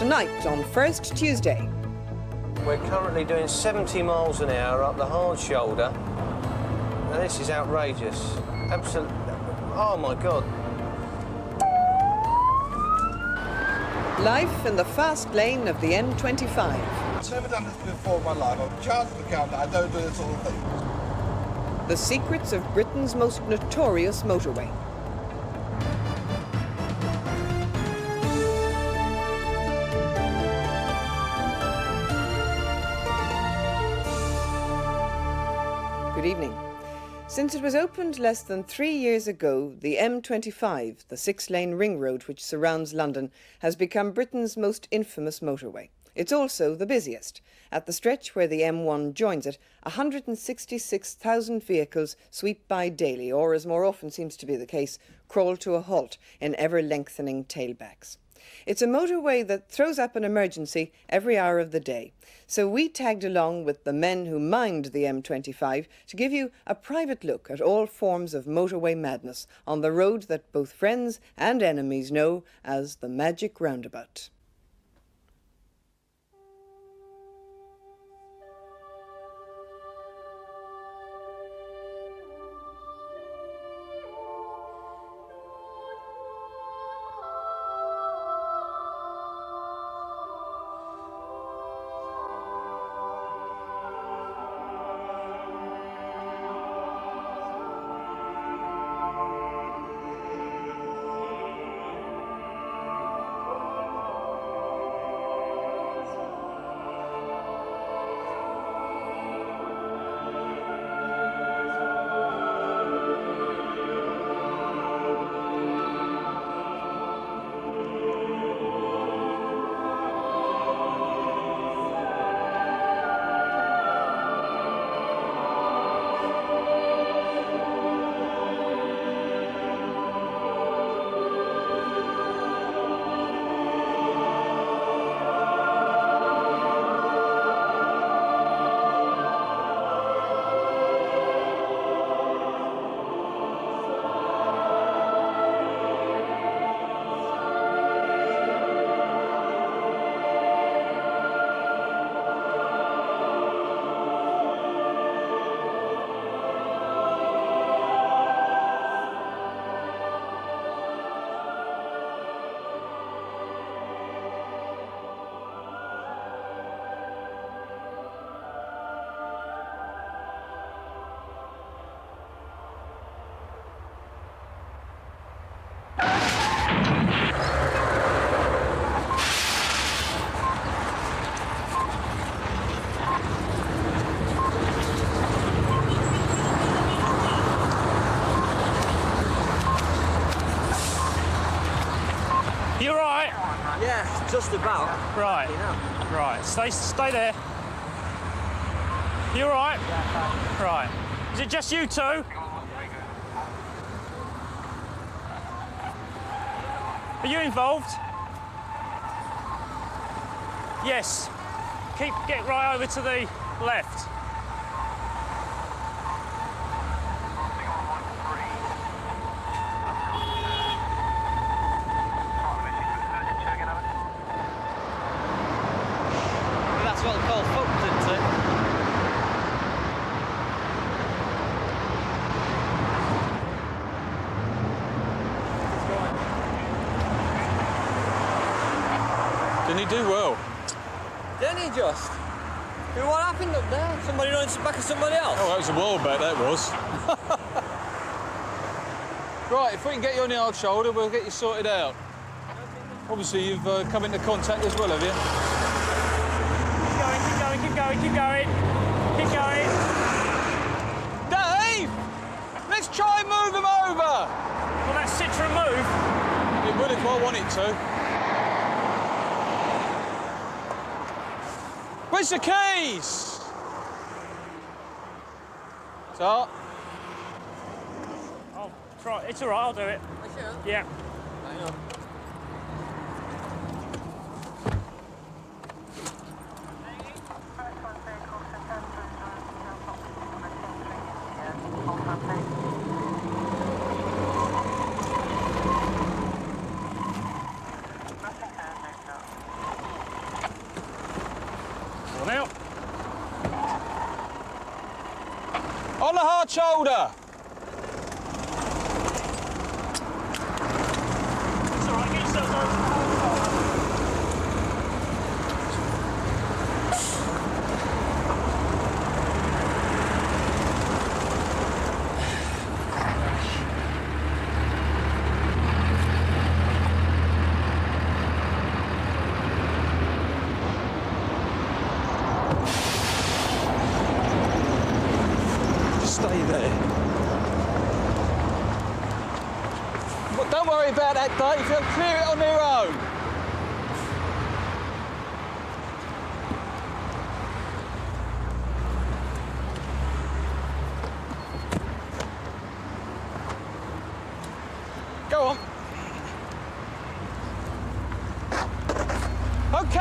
tonight on First Tuesday. We're currently doing 70 miles an hour up the hard shoulder. Now this is outrageous. Absolutely. Oh my God. Life in the fast lane of the M25. I've never done this before in my life. I'm charged with the count that I don't do this sort of thing. The secrets of Britain's most notorious motorway. Good evening. Since it was opened less than 3 years ago, the M25, the six-lane ring road which surrounds London, has become Britain's most infamous motorway. It's also the busiest. At the stretch where the M1 joins it, 166,000 vehicles sweep by daily, or, as more often seems to be the case, crawl to a halt in ever-lengthening tailbacks. It's a motorway that throws up an emergency every hour of the day. So we tagged along with the men who mind the M25 to give you a private look at all forms of motorway madness on the road that both friends and enemies know as the magic roundabout. You all right? Yeah, just about. Right. Right. Stay there. You all right? Yeah, right. Is it just you two? Are you involved? Yes. Get right over to the left. That's what they call fucked, isn't it? Didn't he do well? Didn't he just? What happened up there? Somebody running back of somebody else? Oh, that was a while back, that was. Right, if we can get you on the hard shoulder, we'll get you sorted out. Obviously, you've come into contact as well, have you? Keep going. Keep going. Dave! Let's try and move him over! Will that Citroen move? It would if I wanted to. Where's the keys? Start. Oh, try. It's all right, I'll do it. Yeah. Hang on. On the hard shoulder! It's all right, get yourself over. Stay there. But don't worry about that, Dave. They'll clear it on their own. Go on. OK.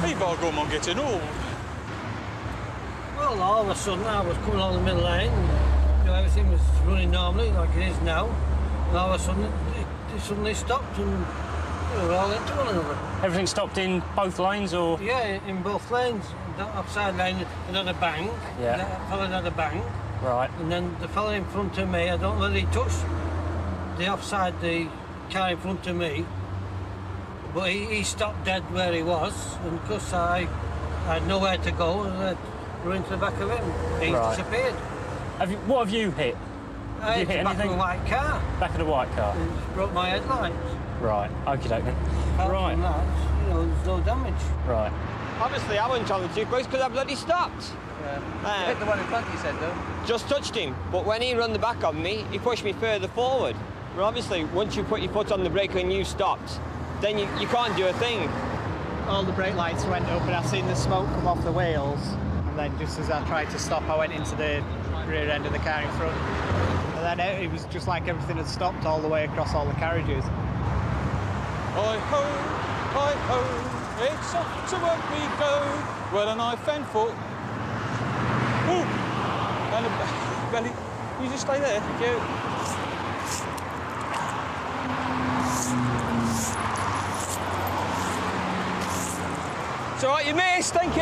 Hey, by God, I'm getting old. Well, all of a sudden I was coming along the middle lane and everything was running normally like it is now. And all of a sudden it suddenly stopped and we were all into one another. Everything stopped in both lanes, or? Yeah, in both lanes. The offside lane it had a bang. Yeah. That fella had a bang. Right. And then the fella in front of me, I don't know whether he touched the offside, the car in front of me, but he stopped dead where he was, and because I had nowhere to go, and I run into the back of him. He disappeared. What have you hit? I hit the back of a white car. Back of the white car? And it broke my headlights. Right, okie doke then. Apart from that, there's no damage. Right. Obviously, I wasn't on the two because I bloody stopped. Yeah. You hit the one in front, you said, though? Just touched him, but when he run the back of me, he pushed me further forward. Well, obviously, once you put your foot on the brake and you stopped, then you can't do a thing. All the brake lights went up and I seen the smoke come off the wheels. And then just as I tried to stop, I went into the rear end of the car in front. And then it was just like everything had stopped all the way across all the carriages. Hi-ho, hi-ho, it's off to work we go, well a knife and fork. Ooh, and a belly, you just stay there, thank you. It's all right, you missed, thank you.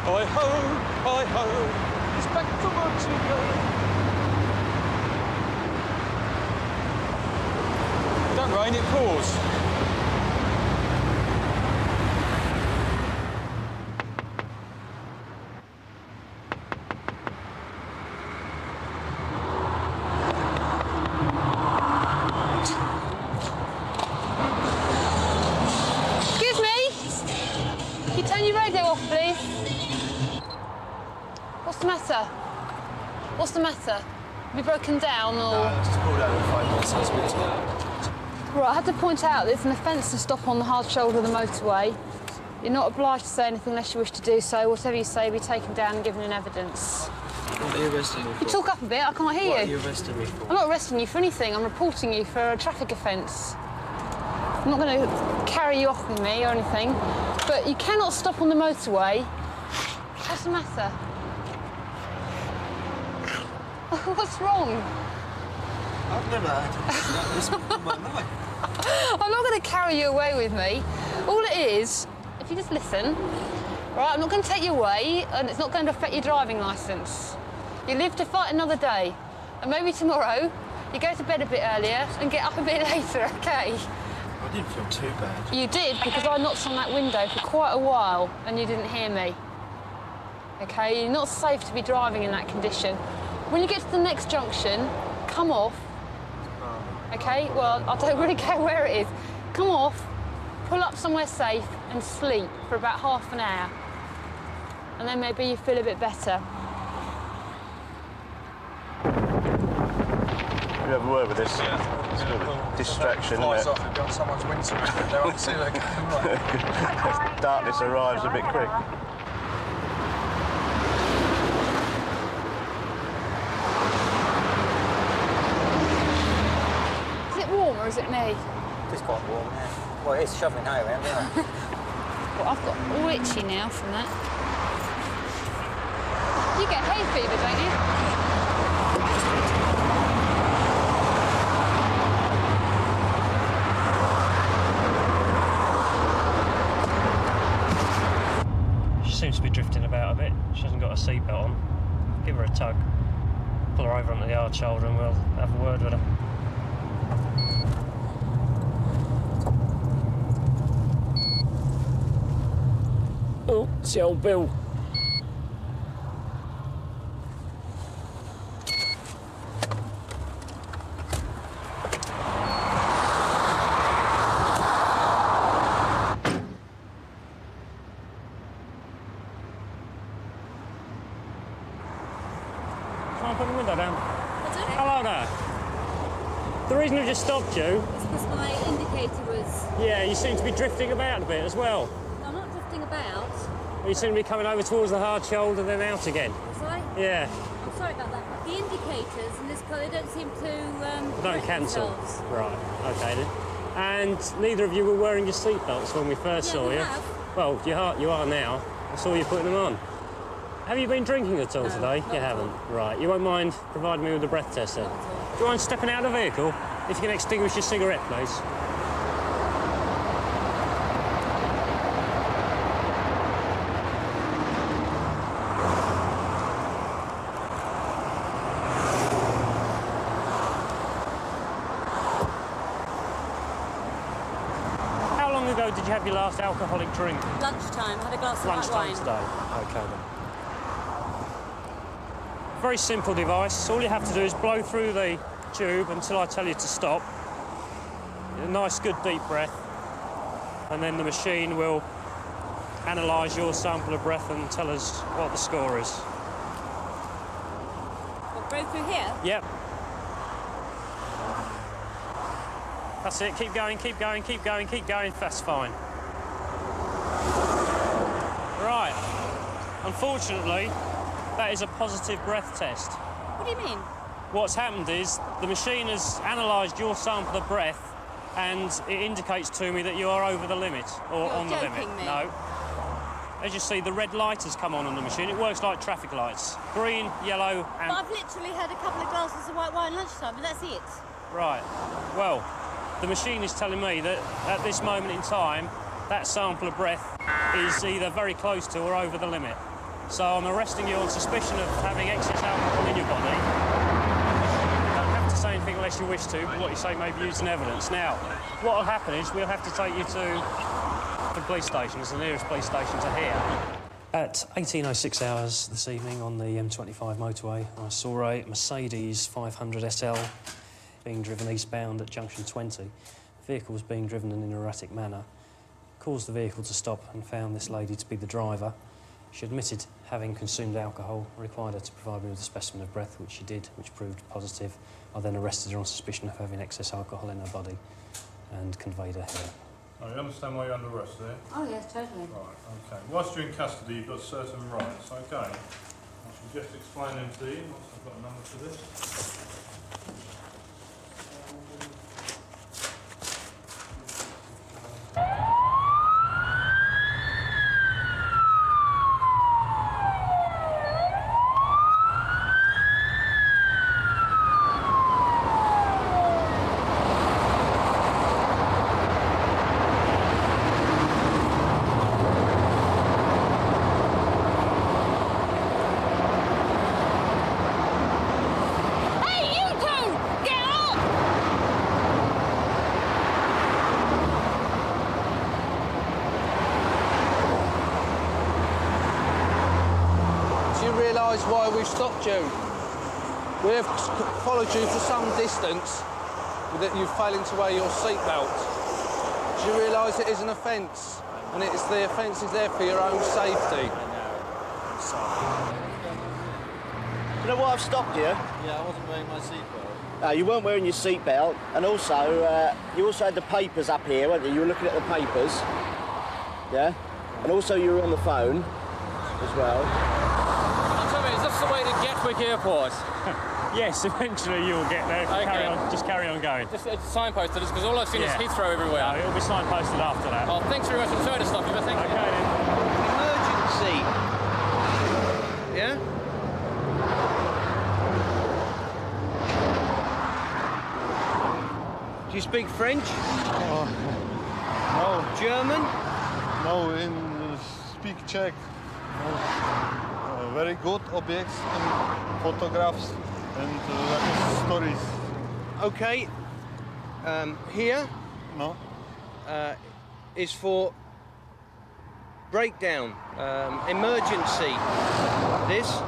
Hi-ho, hi-ho, it's back to work to go. Don't rain, it pours. Excuse me? Can you turn your radio off, please? What's the matter? What's the matter? Have you broken down or...? No, I just pulled over 5 minutes and speak to you. Right, I had to point out that it's an offence to stop on the hard shoulder of the motorway. You're not obliged to say anything unless you wish to do so. Whatever you say will be taken down and given in evidence. What are you arresting me for? You talk up a bit, I can't hear you. What are you arresting me for? I'm not arresting you for anything. I'm reporting you for a traffic offence. I'm not going to carry you off with me or anything, but you cannot stop on the motorway. What's the matter? What's wrong? I've never had this in my life. I'm not going to carry you away with me. All it is, if you just listen, right, I'm not going to take you away, and it's not going to affect your driving licence. You live to fight another day, and maybe tomorrow you go to bed a bit earlier and get up a bit later, OK? I didn't feel too bad. You did, because I knocked on that window for quite a while and you didn't hear me. OK, you're not safe to be driving in that condition. When you get to the next junction, come off. OK, well, I don't really care where it is. Come off, pull up somewhere safe and sleep for about half an hour. And then maybe you feel a bit better. You have a word with this? Yeah. It's a bit of a distraction, isn't it? Off, got someone's windscreen. They're on Darkness arrives a bit quick. Is it warm or is it me? It's quite warm, yeah. Well, it's shoveling hay around, isn't it? Well, I've got all itchy now from that. You get hay fever, don't you? She seems to be drifting about a bit. She hasn't got a seatbelt on. Give her a tug. Pull her over onto the hard shoulder and we'll have a word with her. Oh, it's the old Bill. Try and put the window down. Hello there. The reason I just stopped you... It's because my indicator was... Yeah, you seem to be drifting about a bit as well. I'm not drifting about. You seem to be coming over towards the hard shoulder, then out again. Was I? Yeah. I'm sorry about that. But the indicators in this car, they don't seem to... Don't cancel. themselves. Right, OK then. And neither of you were wearing your seatbelts when we first saw you. Have. Well, you are now. I saw you putting them on. Have you been drinking at all today? You haven't. Right. You won't mind providing me with a breath test then? Do you mind stepping out of the vehicle? If you can extinguish your cigarette, please. How long ago did you have your last alcoholic drink? Lunchtime, had a glass of white Lunchtime wine. today. OK then. Very simple device. All you have to do is blow through the tube until I tell you to stop. A nice, good, deep breath. And then the machine will analyse your sample of breath and tell us what the score is. What, blow through here? Yep. That's it. Keep going, keep going, keep going, keep going. That's fine. Right. Unfortunately, that is a positive breath test. What do you mean? What's happened is the machine has analysed your sample of breath and it indicates to me that you are over the limit or You're on the limit. joking me. No. As you see, the red light has come on the machine. It works like traffic lights. Green, yellow and... But I've literally had a couple of glasses of white wine lunchtime, and that's it. Right. Well, the machine is telling me that at this moment in time, that sample of breath is either very close to or over the limit. So I'm arresting you on suspicion of having excess alcohol in your body. You don't have to say anything unless you wish to, but what you say may be used in evidence. Now, what will happen is we'll have to take you to the police station, as the nearest police stations are here. At 18:06 hours this evening on the M25 motorway, I saw a Mercedes 500 SL being driven eastbound at junction 20. The vehicle was being driven in an erratic manner. Caused the vehicle to stop and found this lady to be the driver. She admitted having consumed alcohol, required her to provide me with a specimen of breath, which she did, which proved positive. I then arrested her on suspicion of having excess alcohol in her body and conveyed her here. Oh, you understand why you're under arrest there? Oh, yes, totally. Right, OK. Whilst you're in custody, you've got certain rights, OK? I should just explain them to you once I've got a number for this. Why we've stopped you. We have followed you for some distance with you failing to wear your seatbelt. Do you realise it is an offence? And the offence is there for your own safety. You know why I've stopped you? Yeah, I wasn't wearing my seatbelt. You weren't wearing your seatbelt, and also, you also had the papers up here, weren't you? You were looking at the papers. Yeah? And also you were on the phone as well. Is this the way to Gatwick Airport? Yes, eventually you'll get there. Okay. Just carry on going. Just it's signposted, because all I've seen is Heathrow everywhere. No, it'll be signposted after that. Oh, thanks very much. I'm sorry to stop you, but thank you. Okay then. Emergency. Yeah? Do you speak French? No. German? No, speak Czech. No. Very good objects and photographs and stories. Okay. Here? No. Is for breakdown, emergency. This,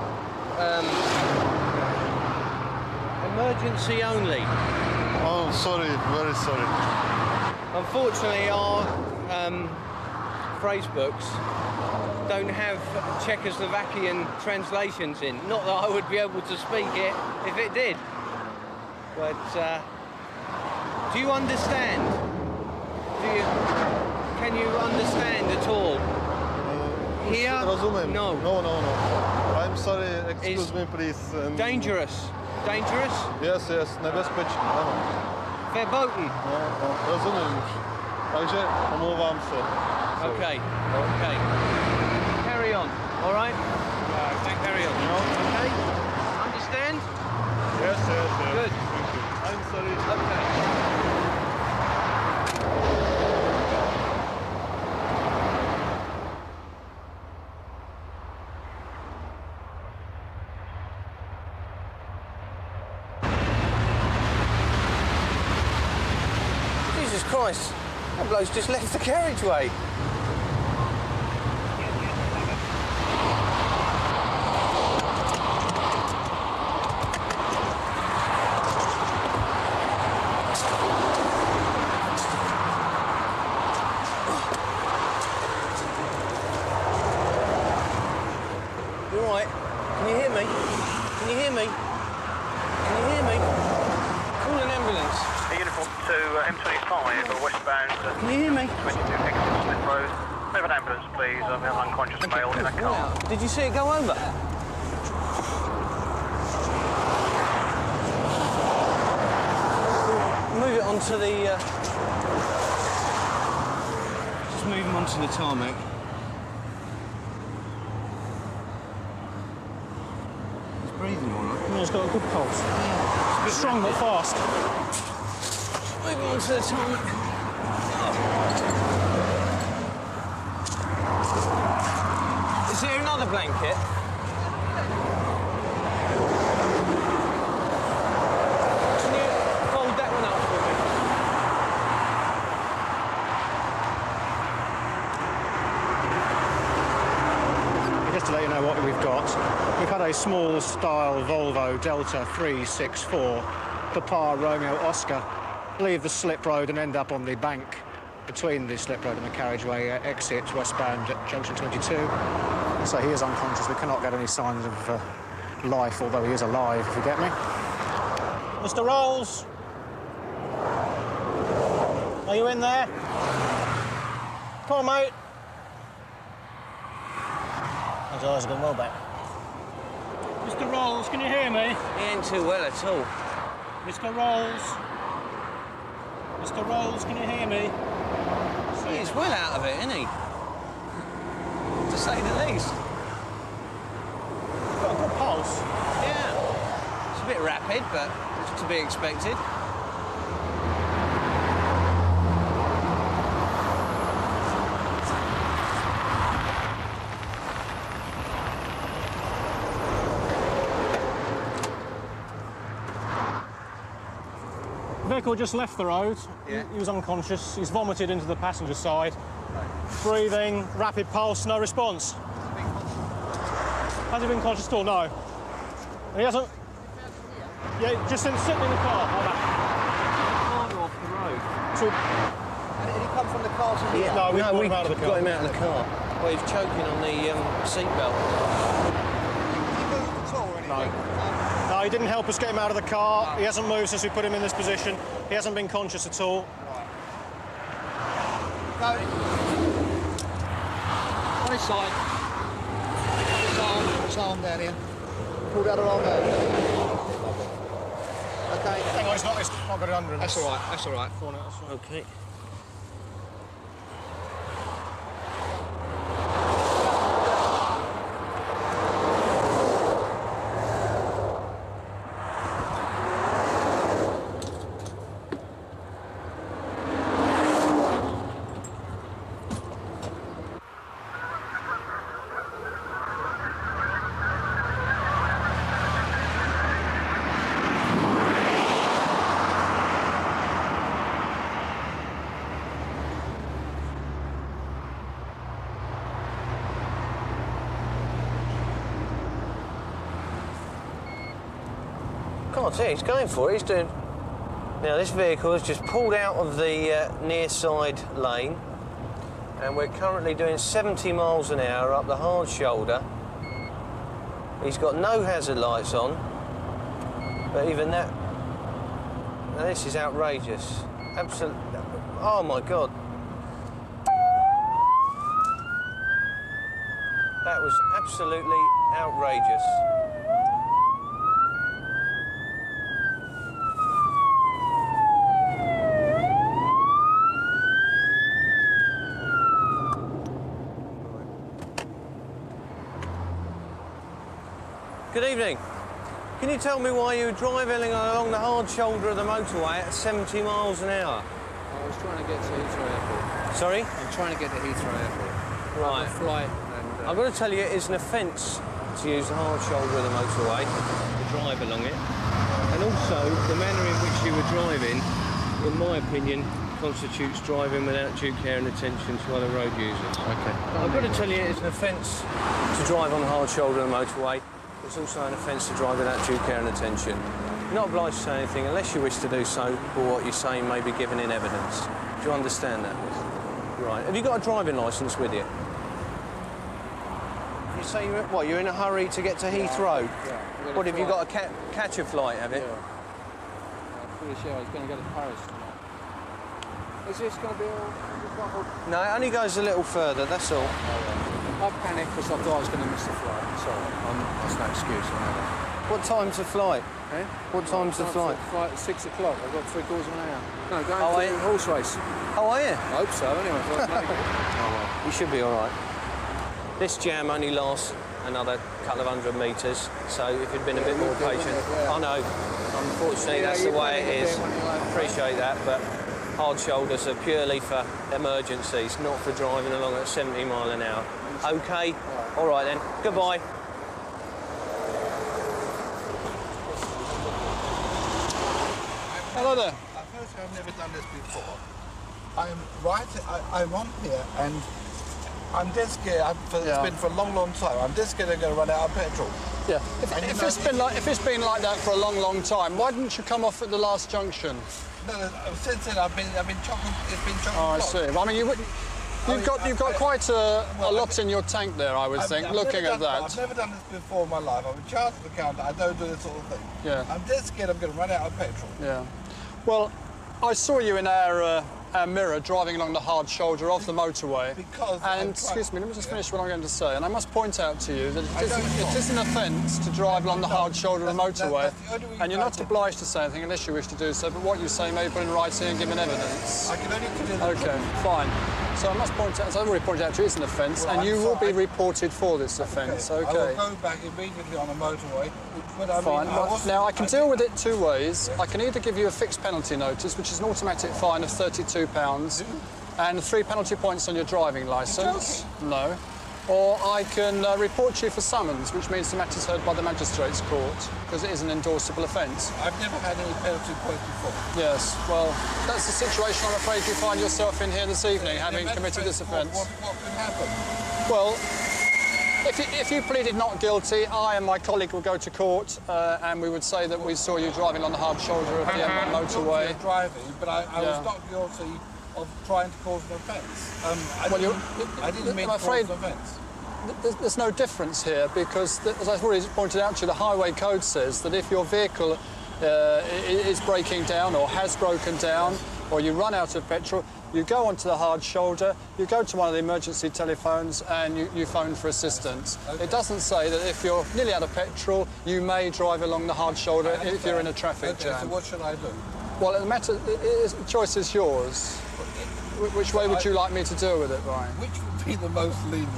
emergency only. Oh, sorry, very sorry. Unfortunately, our phrase books don't have Czechoslovakian translations in. Not that I would be able to speak it if it did. But do you understand? Can you understand at all? Here? Rozumím. No. No. I'm sorry, excuse me, please. Dangerous. Dangerous? Yes, nebezpečný, ano. Verboten. No, rozumím už. Takže omlouvám se. Okay. Carry on, all right? Carry on. No. Okay? Understand? Yes. Good. I'm sorry. Okay. Jesus Christ, that bloke's just left the carriageway. You all right? Can you hear me? Can you hear me? Can you hear me? Call an ambulance. Uniform to M25 or westbound. Can you hear me? 22 Exeter Smith Road. Move an ambulance, please. I'm an unconscious male in a car. Did you see it go over? Move it onto the... Just move him onto the tarmac. He's breathing all right. Yeah, he's got a good pulse. Yeah. Strong but fast. Move him onto the tarmac. Is there another blanket? Can you fold that one up for me? Just to let you know what we've got, we've had a small style Volvo Delta 364 Papa Romeo Oscar leave the slip road and end up on the bank between the slip road and the carriageway exit westbound at junction 22. So he is unconscious. We cannot get any signs of life, although he is alive, if you get me. Mr. Rolls? Are you in there? Come on, mate. His eyes have gone well back. Mr. Rolls, can you hear me? He ain't too well at all. Mr. Rolls? Mr. Rolls, can you hear me? He's well out of it, isn't he? To say the least. Got a good pulse. Yeah. It's a bit rapid, but it's to be expected. The vehicle just left the road. Yeah. He was unconscious. He's vomited into the passenger side. Breathing, rapid pulse, no response. Has he been conscious at all? No. And he hasn't... Yeah, just sitting in the car. Like that. Farther off the road. So... Did he come from the car to here? No, we got him out of the car. Got him out of the car. Well, he was choking on the seatbelt. No. No, he didn't help us get him out of the car. He hasn't moved since we put him in this position. He hasn't been conscious at all. Go. On his side. His arm down here. Pull the other arm out. Okay. Hang on, it's not got it under him. That's all right, that's all right. Okay. can't see. He's going for it. He's doing... Now, this vehicle has just pulled out of the near side lane, and we're currently doing 70 miles an hour up the hard shoulder. He's got no hazard lights on, but even that... Now, this is outrageous. Absolutely... Oh, my God. That was absolutely outrageous. Good evening. Can you tell me why you were driving along the hard shoulder of the motorway at 70 miles an hour? I was trying to get to Heathrow Airport. Sorry? I'm trying to get to Heathrow Airport. Right. A flight and... I've got to tell you, it's an offence to use the hard shoulder of the motorway, to drive along it. And also, the manner in which you were driving, in my opinion, constitutes driving without due care and attention to other road users. OK. I've got to tell you, it's an offence to drive on the hard shoulder of the motorway. It's also an offence to drive without due care and attention. You're not obliged to say anything unless you wish to do so, or what you're saying may be given in evidence. Do you understand that? Right. Have you got a driving licence with you? You say you're in a hurry to get to Heathrow? Yeah. What, have you got a catch a flight, have it? Yeah. I'm pretty sure I was going to go to Paris tonight. Is this going to be all... No, it only goes a little further, that's all. I panicked because I thought I was going to miss the flight. Sorry, that's no excuse. I know that. What time's the flight? Eh? What time's the flight? Flight at 6 o'clock. I've got 3/4 of an hour. No, going Oh, to a horse race. Oh, are you? I hope so, anyway. Oh, well, you should be all right. This jam only lasts another couple of 100 metres, so if you'd been a bit more patient... I know, unfortunately that's the way it is. Appreciate that, but hard shoulders are purely for emergencies, not for driving along at 70 mile an hour. OK? All right then. Goodbye. Hello there. Firstly, I've never done this before. I'm on here and I'm dead scared. It's been for a long, long time. I'm dead scared I'm going to run out of petrol. Yeah. If it's been like that for a long, long time, why didn't you come off at the last junction? No, since then I've been chocolate. It's been chocolate. Oh, I see. I mean, you've got quite a lot in your tank there, I would think. Looking at that. I've never done this before in my life. I'm a chartered accountant. I don't do this sort of thing. Yeah. I'm dead scared I'm going to run out of petrol. Yeah. Well, I saw you in our mirror driving along the hard shoulder of the motorway. Excuse me, let me just finish what I'm going to say. And I must point out to you that it is an offence to drive along the hard shoulder of the motorway. And you're not obliged to say anything unless you wish to do so, but what you say may be put in writing and given evidence. I can only put in the OK, fine. So I must point out, as I've already pointed out to you, it's an offence, and you will be reported for this offence, OK? I will go back immediately on the motorway. Fine. Now, I can deal with it two ways. I can either give you a fixed penalty notice, which is an automatic fine of £32, and 3 penalty points on your driving licence. No. Or I can report you for summons, which means the matter's heard by the magistrate's court, because it is an endorsable offence. I've never had any penalty points before. Yes, well, that's the situation I'm afraid you find yourself in here this evening, having committed this offence. What can happen? Well, if you pleaded not guilty, I and my colleague would go to court and we would say that we saw you driving on the hard shoulder of the M1 motorway. I'm driving, but I was not guilty of trying to cause an offence. I didn't mean to cause an offence. There's no difference here because, as I've already pointed out to you, the highway code says that if your vehicle is breaking down or has broken down or you run out of petrol, you go onto the hard shoulder, you go to one of the emergency telephones and you phone for assistance. Okay. It doesn't say that if you're nearly out of petrol, you may drive along the hard shoulder if you're in a traffic jam. So what should I do? Well, the choice is yours. Which way would you like me to deal with it, Brian? Which would be the most lenient?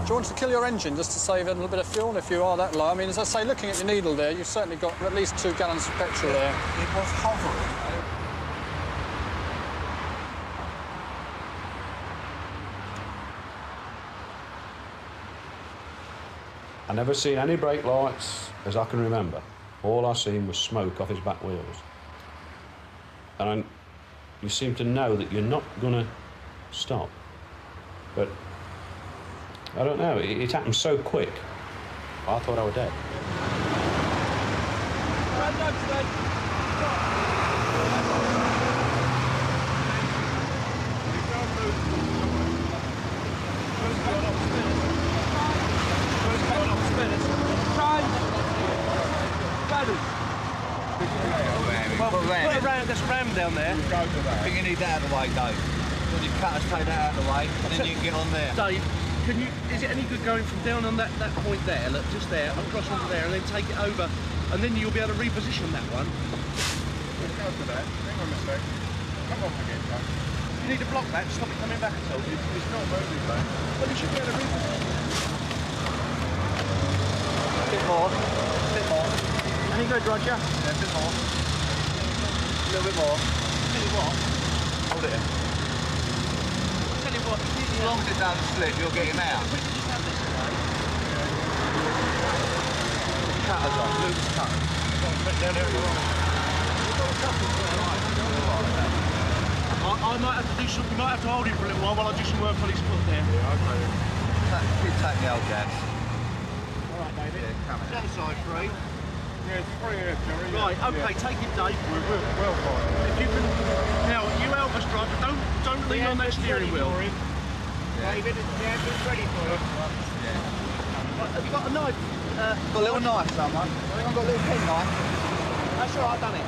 Do you want to kill your engine just to save a little bit of fuel if you are that low? I mean, as I say, looking at your needle there, you've certainly got at least 2 gallons of petrol there. It was hovering. I never seen any brake lights as I can remember. All I seen was smoke off his back wheels. And you seem to know that you're not going to stop. But I don't know, it happened so quick. I thought I was dead. There's a ram down there. I think you need that out of the way, Dave. When you cut us, take that out of the way, and then you can get on there. Dave, is it any good going from down on that point there, look, just there, across onto there, and then take it over, and then you'll be able to reposition that one? Let's go for that. Hang on a sec. Come on again, Dave. You need to block that to stop it coming back at all. It's not moving, mate. Well, you should be able to reposition it. A bit more. A bit more. Any good, Roger? Yeah, a bit more. A little bit more. Tell you what. Hold it. Tell you what. As long as it doesn't slip, you'll get him out. Cutters on. Loose cutters. Down there, I might have to do something. You might have to hold him for a little while I do some work on his foot there. Yeah, okay. Take the old gas. All right, David. Yeah, come That side free. Yeah, it's free here, Jerry. Right, okay, yeah. take it, Dave. We're well fine. If you can, now you help us drive, but don't lean on that steering wheel. David, the engine's ready for you. Right, have you got a knife? Got a little knife, someone. I've got a little pen knife. That's all right, I've done it.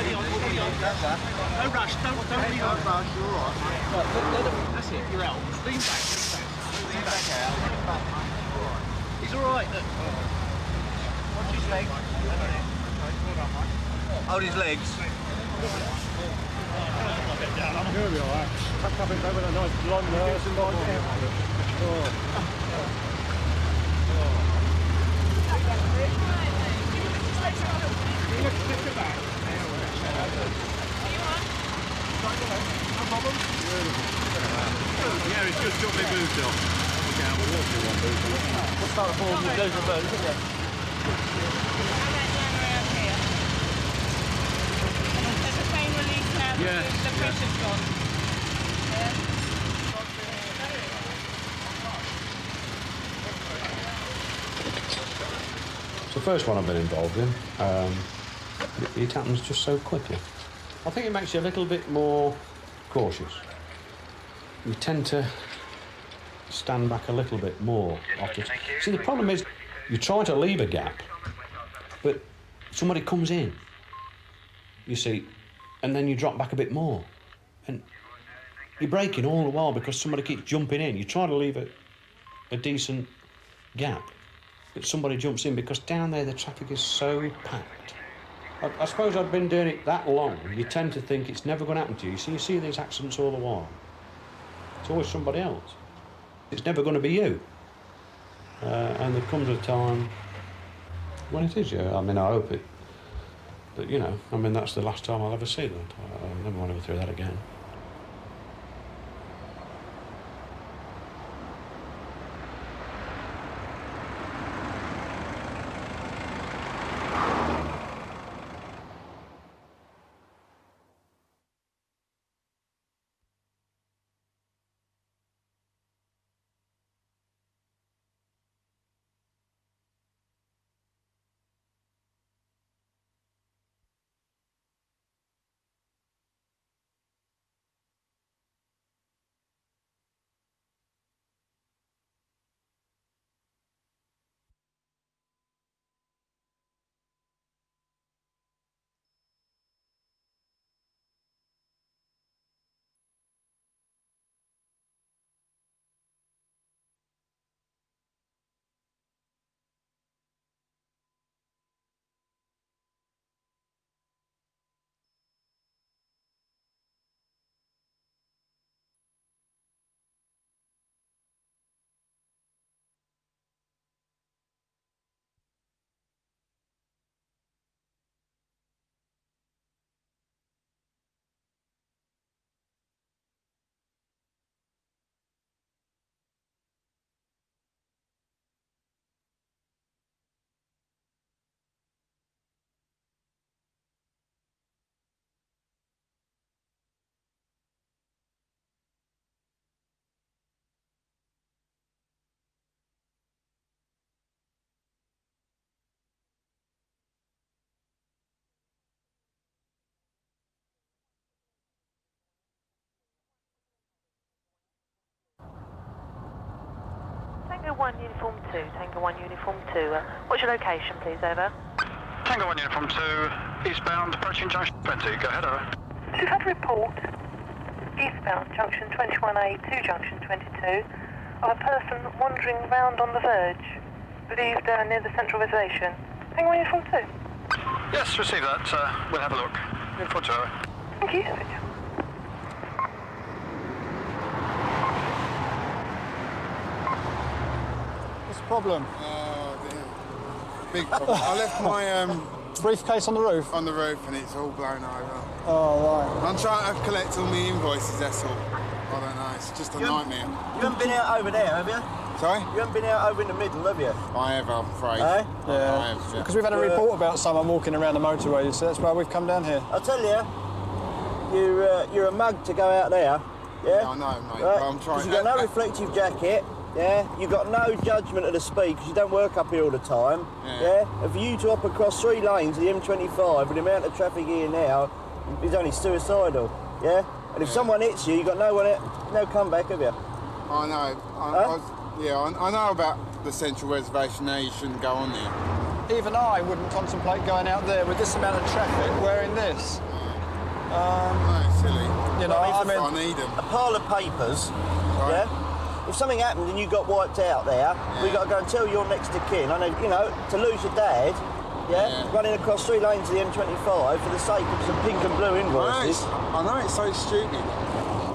Steady on, steady on. No rush, don't lean on. Don't rush, you're all right. Right, that's it, you're out. Lean back, Lean back out. He's all right. Look. Watch his legs. Hold his legs. You'll be alright. Tuck up and go with a nice blonde hair. Yeah, it's just got me moved off. We'll start falling with those birds, isn't it? There's a pain release now. Yeah. The pressure's gone. It's the first one I've been involved in. It happens just so quickly. I think it makes you a little bit more cautious. You tend to stand back a little bit more after. See, the problem is you try to leave a gap, but somebody comes in, you see, and then you drop back a bit more. And you're braking all the while because somebody keeps jumping in. You try to leave a decent gap, but somebody jumps in because down there the traffic is so packed. I suppose I've been doing it that long, you tend to think it's never going to happen to you. So you see these accidents all the while. It's always somebody else. It's never going to be you. And there comes a time when it is you. I mean, I hope it. But, you know, I mean, that's the last time I'll ever see that. I never want to go through that again. 1 Uniform 2, Tango 1 Uniform 2. What's your location, please, over? Tango 1 Uniform 2, eastbound, approaching junction 20. Go ahead, over. We've had a report, eastbound, junction 21A to junction 22, of a person wandering round on the verge, believed near the central reservation. Tango 1 Uniform 2. Yes, receive that. We'll have a look. Uniform 2, over. Thank you. What's the problem? Oh, dear. Big problem. I left my briefcase on the roof? On the roof, and it's all blown over. Oh, right. I'm trying to collect all my invoices, that's all. I don't know, it's just a nightmare. You haven't been out over there, have you? Sorry? You haven't been out over in the middle, have you? I have, I'm afraid. Eh? I have, yeah. Because we've had a report about someone walking around the motorway, so that's why we've come down here. I tell you, you're a mug to go out there. Yeah, I know, mate. Right? I'm trying. You've got no reflective jacket. Yeah, you've got no judgment of the speed because you don't work up here all the time. Yeah. And for you to hop across 3 lanes of the M25 with the amount of traffic here now is only suicidal. Yeah. And if someone hits you, you've got no comeback, have you? I know. I know about the central reservation. Now you shouldn't go on there. Even I wouldn't contemplate going out there with this amount of traffic wearing this. No, it's silly. You know, I mean, I need them. A pile of papers. Right. Yeah. If something happened and you got wiped out there, we got to go and tell your next of kin. I know, you know, to lose your dad, running across 3 lanes of the M25 for the sake of some pink and blue invoices. I know, it's so stupid.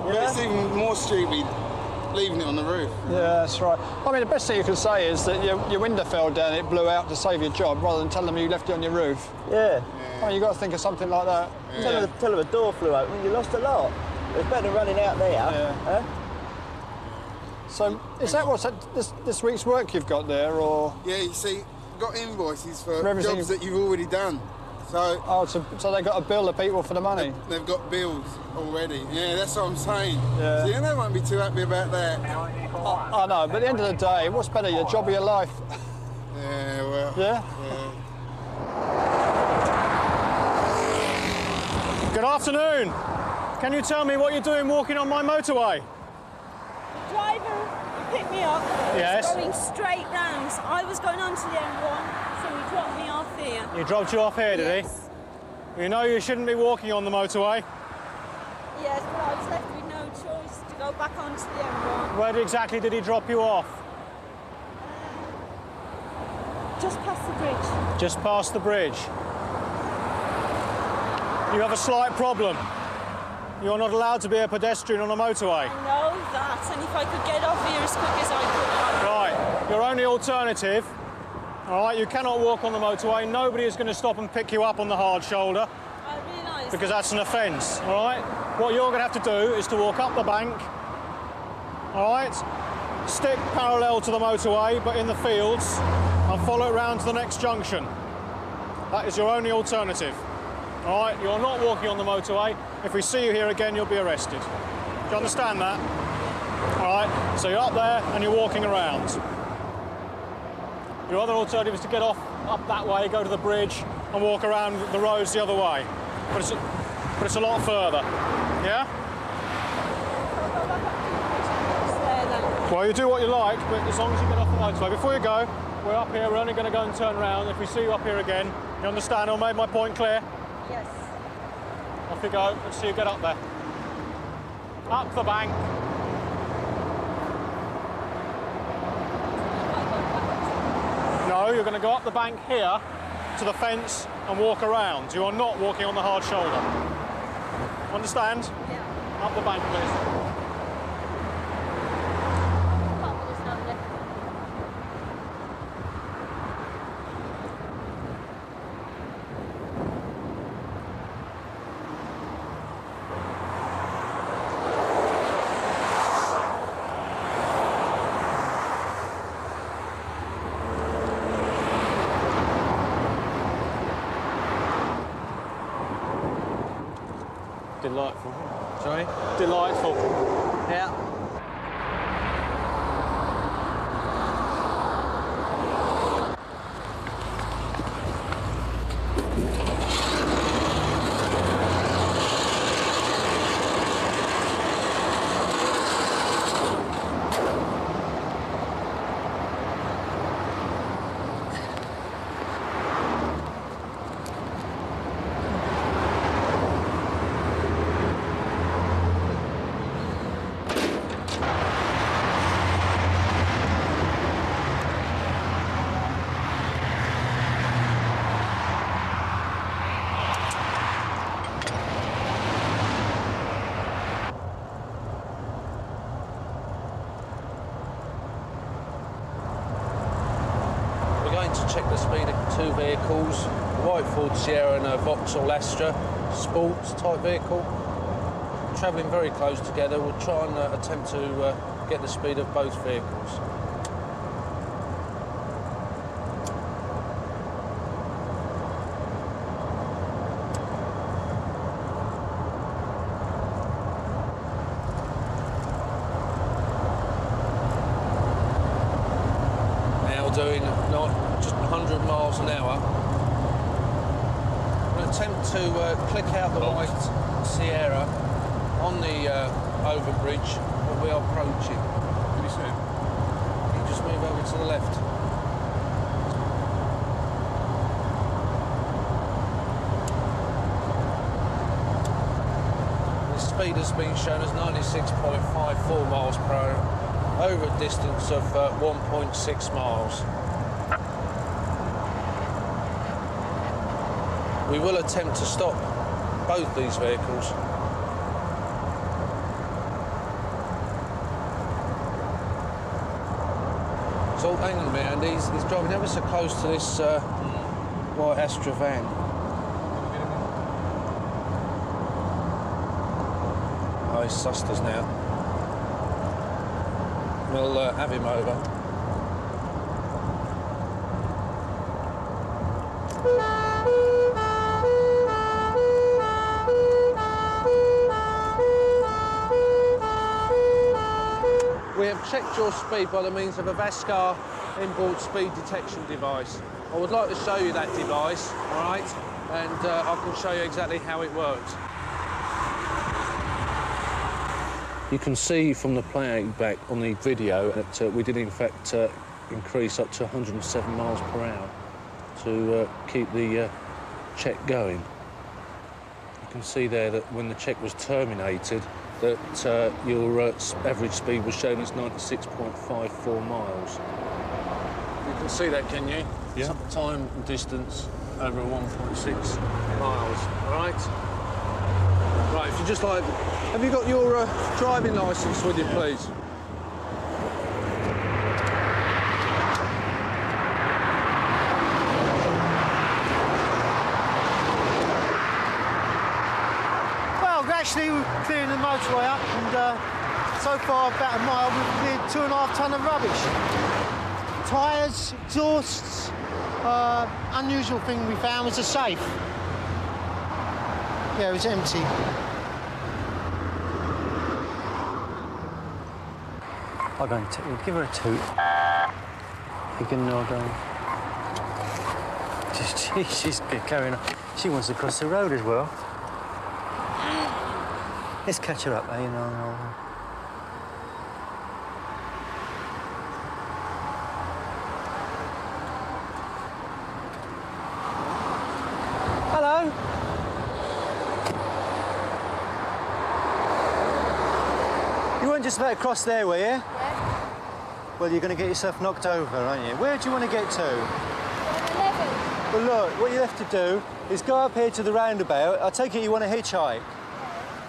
But it's even more stupid leaving it on the roof. Yeah, that's right. I mean, the best thing you can say is that your window fell down, it blew out to save your job, rather than tell them you left it on your roof. Yeah. I mean, you've got to think of something like that. Yeah. Tell them a door flew open, you lost a lot. It's better than running out there. Yeah. So, is that what's this week's work you've got there, or...? Yeah, you see, I've got invoices for jobs that you've already done. So, so they've got to bill the people for the money? They've got bills already. Yeah, that's what I'm saying. Yeah. So, you know, they won't be too happy about that. I know, but at the end of the day, what's better, your job or your life? Yeah, well... Yeah? Good afternoon. Can you tell me what you're doing walking on my motorway? The driver picked me up. Yes. Going straight down. So I was going on to the M1, so he dropped me off here. He dropped you off here, did he? You know you shouldn't be walking on the motorway. Yes, but I was left with no choice to go back onto the M1. Where exactly did he drop you off? Just past the bridge. Just past the bridge. You have a slight problem. You're not allowed to be a pedestrian on a motorway. I know that, and if I could get off here as quick as I could... Right, your only alternative, all right, you cannot walk on the motorway. Nobody is going to stop and pick you up on the hard shoulder. I realise because that's an offence, all right? What you're going to have to do is to walk up the bank, all right? Stick parallel to the motorway, but in the fields, and follow it round to the next junction. That is your only alternative. All right, you're not walking on the motorway. If we see you here again, you'll be arrested. Do you understand that? All right, so you're up there and you're walking around. Your other alternative is to get off up that way, go to the bridge and walk around the roads the other way. But it's a lot further, yeah? Well, you do what you like, but as long as you get off the motorway. Before you go, we're up here, we're only going to go and turn around. If we see you up here again, you understand? I made my point clear? Yes. Off you go. Let's see you get up there. Up the bank. No, you're going to go up the bank here to the fence and walk around. You are not walking on the hard shoulder. Understand? Yeah. Up the bank, please. Delightful. Sorry? Delightful. Yeah. to check the speed of two vehicles, a white Ford Sierra and a Vauxhall Astra, sports type vehicle. Travelling very close together, we'll try and attempt to get the speed of both vehicles. Doing just 100 miles an hour. We'll attempt to click out the white Sierra on the overbridge that we are approaching. Can you see it? Can you just move over to the left? The speed has been shown as 96.54 miles per hour. Over a distance of 1.6 miles. We will attempt to stop both these vehicles. So hang on a minute, and he's driving ever so close to this white Astra van. Oh, he's sussed us now. We'll have him over. We have checked your speed by the means of a Vascar inboard speed detection device. I would like to show you that device, all right? And I can show you exactly how it works. You can see from the playback on the video that we did in fact increase up to 107 miles per hour to keep the check going. You can see there that when the check was terminated that your average speed was shown as 96.54 miles. You can see that, can you? Yeah. Time and distance over 1.6 miles, all right? Right, if you just like... Have you got your driving licence with you, please? Well, actually, we're clearing the motorway up, and so far, about a mile, we've cleared 2.5 tonne of rubbish. Tyres, exhausts. Unusual thing we found was a safe. Yeah, it was empty. I'll go and we'll give her a toot. You can nod on. She's carrying on. She wants to cross the road as well. Let's catch her up, you know. Hello. You weren't just about to cross there, were you? Yeah. Well, you're going to get yourself knocked over, aren't you? Where do you want to get to? 11. Well, look, what you have to do is go up here to the roundabout. I take it you want to hitchhike.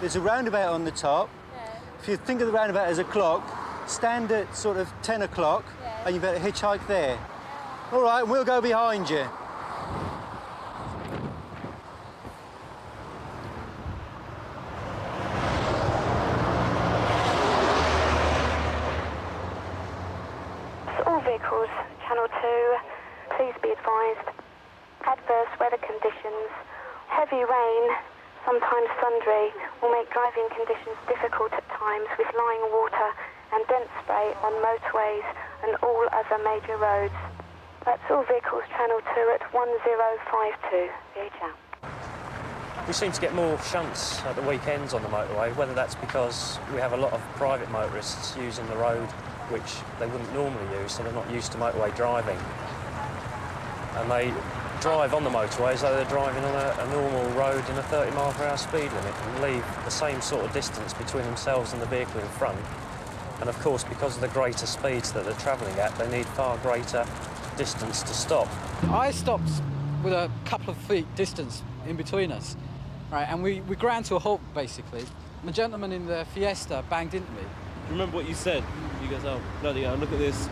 There's a roundabout on the top. Yeah. If you think of the roundabout as a clock, stand at sort of 10 o'clock, and you better hitchhike there. Yeah. All right, we'll go behind you. Vehicles, Channel 2, please be advised. Adverse weather conditions, heavy rain, sometimes thundery, will make driving conditions difficult at times with lying water and dense spray on motorways and all other major roads. That's all vehicles, Channel 2 at 1052. VH. We seem to get more shunts at the weekends on the motorway, whether that's because we have a lot of private motorists using the road which they wouldn't normally use, so they're not used to motorway driving. And they drive on the motorway as though they're driving on a normal road in a 30-mile-per-hour speed limit and leave the same sort of distance between themselves and the vehicle in front. And of course, because of the greater speeds that they're travelling at, they need far greater distance to stop. I stopped with a couple of feet distance in between us, right, and we ground to a halt, basically. And the gentleman in the Fiesta banged into me. Do you remember what you said? You guys, oh, bloody hell, look at this.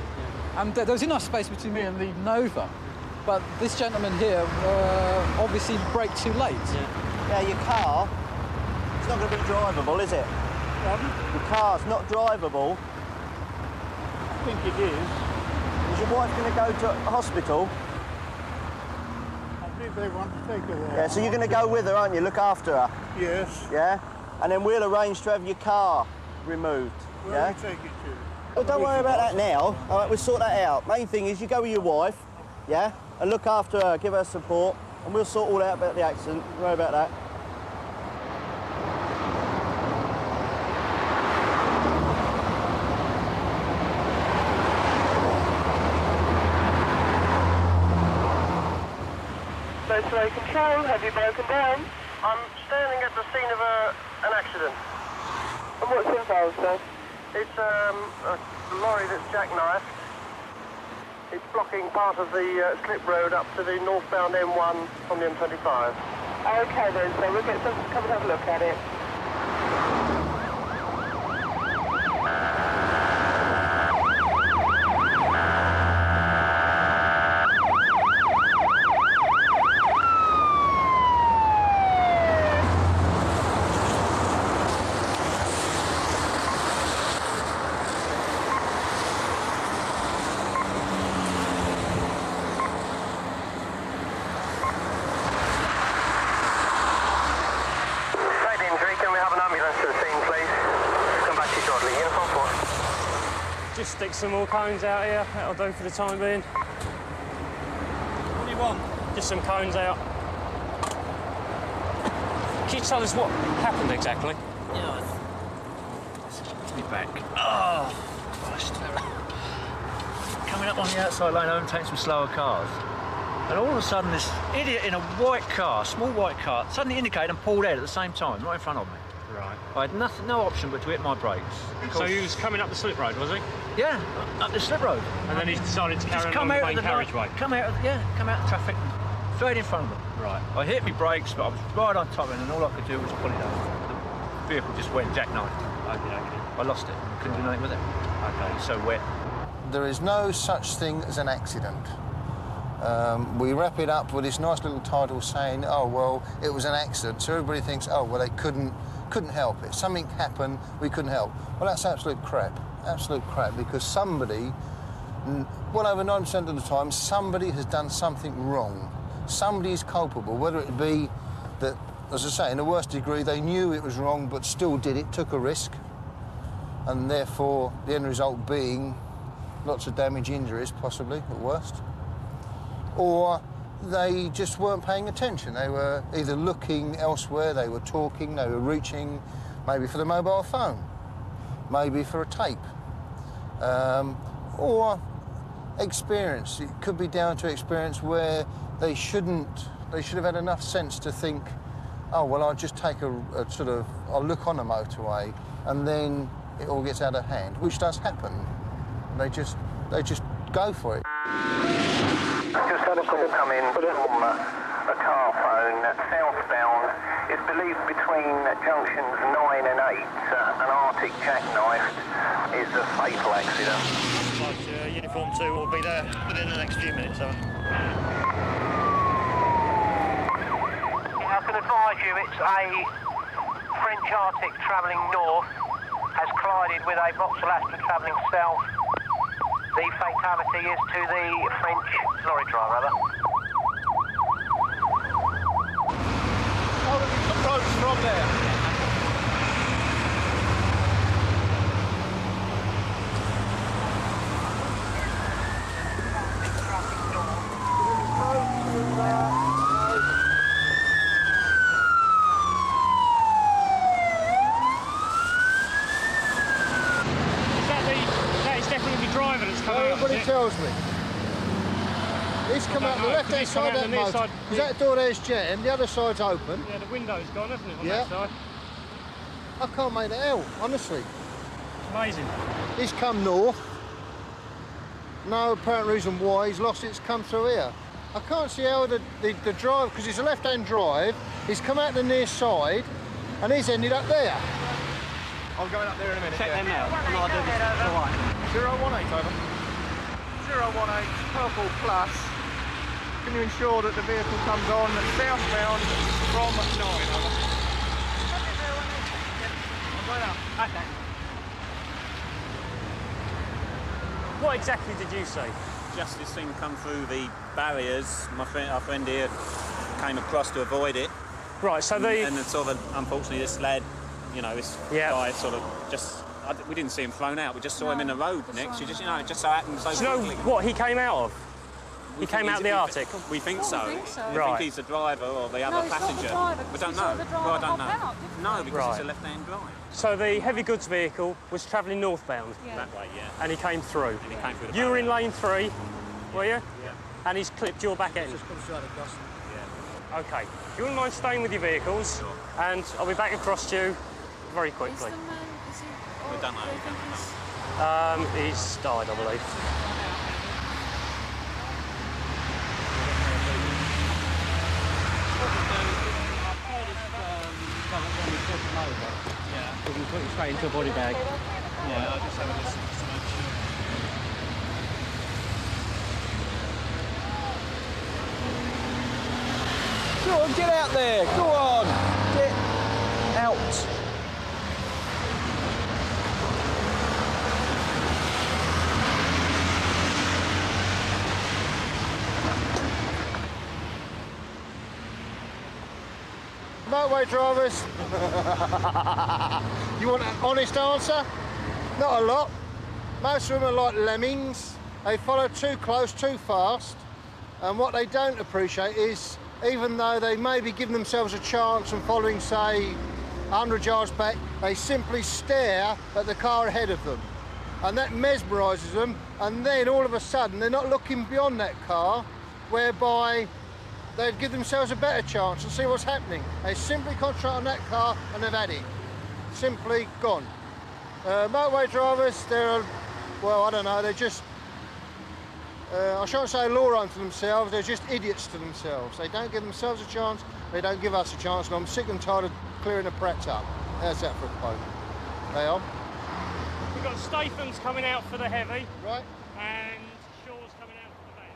And there was enough space between me and the Nova. but this gentleman here obviously braked too late. Yeah, your car, it's not going to be drivable, is it? Your car's not drivable. I think it is. Is your wife going to go to hospital? I think they want to take her there. Yeah, so you're going to go with her, aren't you? Look after her. Yes. Yeah? And then we'll arrange to have your car removed. Where yeah? will we take it to? Well, don't worry about that now. All right, we'll sort that out. Main thing is you go with your wife, yeah? And look after her, give her support, and we'll sort all out about the accident. Don't worry about that. Motorway control, have you broken down? I'm standing at the scene of an accident. And what's involved, sir? It's a lorry that's jackknifed. It's blocking part of the slip road up to the northbound M1 from the M25. Okay then, so we'll get someone to come and have a look at it. Just stick some more cones out here, that'll do for the time being. What do you want? Just some cones out. Can you tell us what happened exactly? Yeah, let's be back. Oh, Christ. Coming up on the outside lane, overtaking some slower cars. And all of a sudden, this idiot in a white car, small white car, suddenly indicated and pulled out at the same time, right in front of me. Right. I had no option but to hit my brakes. So he was coming up the slip road, was he? Yeah, up the slip road. And then he decided to carry on the main carriageway? Come out of the traffic, straight in front of him. Right. I hit my brakes, but I was right on top of it, and all I could do was pull it over. The vehicle just went jackknifed. Okay. I lost it. Couldn't do nothing with it. Okay. So wet. There is no such thing as an accident. We wrap it up with this nice little title saying, oh, well, it was an accident. So everybody thinks, oh, well, they couldn't help it. Something happened, we couldn't help. Well, that's absolute crap. Absolute crap, because somebody, well over 90% of the time, somebody has done something wrong. Somebody is culpable, whether it be that, as I say, in the worst degree, they knew it was wrong but still did it, took a risk, and therefore the end result being lots of damage, injuries, possibly, at worst. Or they just weren't paying attention. They were either looking elsewhere, they were talking, they were reaching maybe for the mobile phone, maybe for a tape, or experience. It could be down to experience where they should have had enough sense to think, oh, well, I'll just take I'll look on a motorway, and then it all gets out of hand, which does happen. They just go for it. Just had a call come in from a car phone southbound. It's believed between junctions 9 and 8, an Arctic jackknifed is a fatal accident. Right, Uniform 2 will be there within the next few minutes, I can advise you it's a French Arctic travelling north, has collided with a Vauxhall Astra travelling south. The fatality is to the French lorry driver, Approach from there. That is definitely the driver that's coming out. Everybody tells me. He's come out the left-hand side of that motor. Because that door there's jammed, the other side's open. Yeah, the window's gone, hasn't it, on that side? I can't make that out, honestly. It's amazing. He's come north. No apparent reason why. He's lost it. It's come through here. I can't see how the drive, because it's a left-hand drive, he's come out the near side, and he's ended up there. I'm going up there in a minute. Check them out. And I'll do this. All right. 018, over. 018, purple plus. Can you ensure that the vehicle comes on southbound from 9? Okay. What exactly did you see? Just this thing come through the barriers. Our friend here came across to avoid it. Right, so and then sort of, unfortunately, this lad, you know, this guy sort of just, we didn't see him thrown out, we just saw him in the road next. You just, you know, it just so happened so Do you know quickly. what he came out of? He came out of the Arctic? We think so. We think so. We Right. think he's the driver or the other No, he's passenger. not the driver, we 'cause don't we know. saw the driver Well, I don't hop know. out, didn't No, because it's a Right. left-hand drive. So the heavy goods vehicle was travelling northbound? Yeah. That way, yeah. And he came through? And he came through the You were in barrier. lane 3, were you? Yeah. And he's clipped your back end? Just come straight across. Yeah. OK. If you wouldn't mind staying with your vehicles, Sure. and I'll be back across to you very quickly. Is the man, is he... We don't know. do you think he's... He's died, I believe. Yeah. We can put it straight into a body bag. Yeah, I'll just have a listen just to make sure. Go on, get out there. Go on. Get out. Motorway drivers, you want an honest answer? Not a lot. Most of them are like lemmings. They follow too close, too fast. And what they don't appreciate is, even though they maybe give themselves a chance and following, say, 100 yards back, they simply stare at the car ahead of them. And that mesmerises them, and then all of a sudden they're not looking beyond that car, whereby they'd give themselves a better chance and see what's happening. They simply concentrate on that car and they've had it. Simply gone. Motorway drivers, they're, well, I don't know, they're just, I shan't say law unto themselves, they're just idiots to themselves. They don't give themselves a chance, they don't give us a chance, and I'm sick and tired of clearing the prats up. How's that for a quote? They are. We've got Statham's coming out for the heavy. Right. And Shaw's coming out for the van.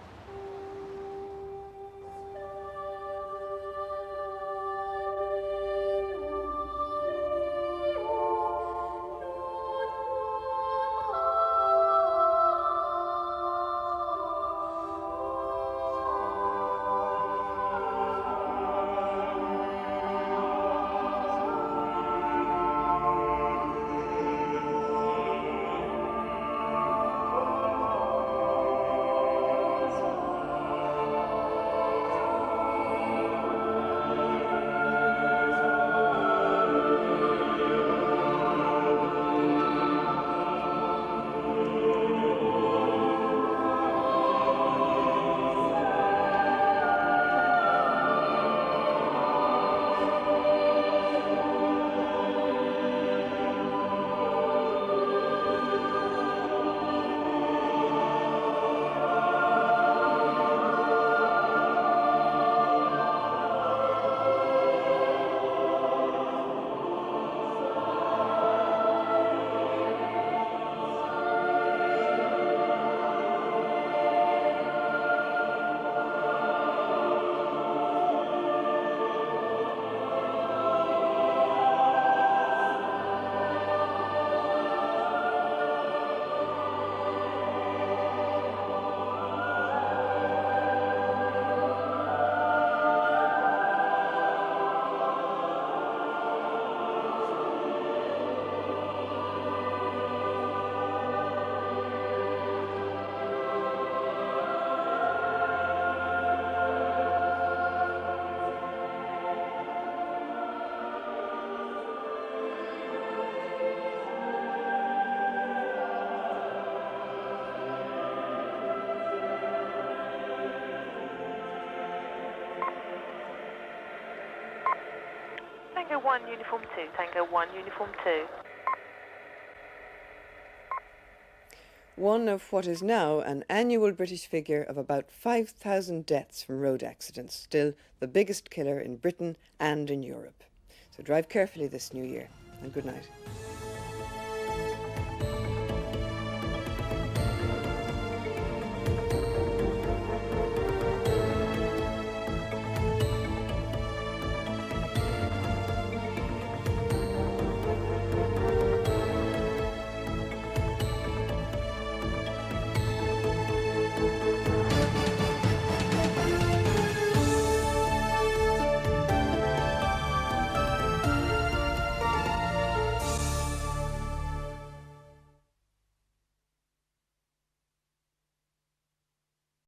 Tango 1, Uniform 2. Tango 1, Uniform 2. One of what is now an annual British figure of about 5,000 deaths from road accidents, still the biggest killer in Britain and in Europe. So drive carefully this new year, and good night.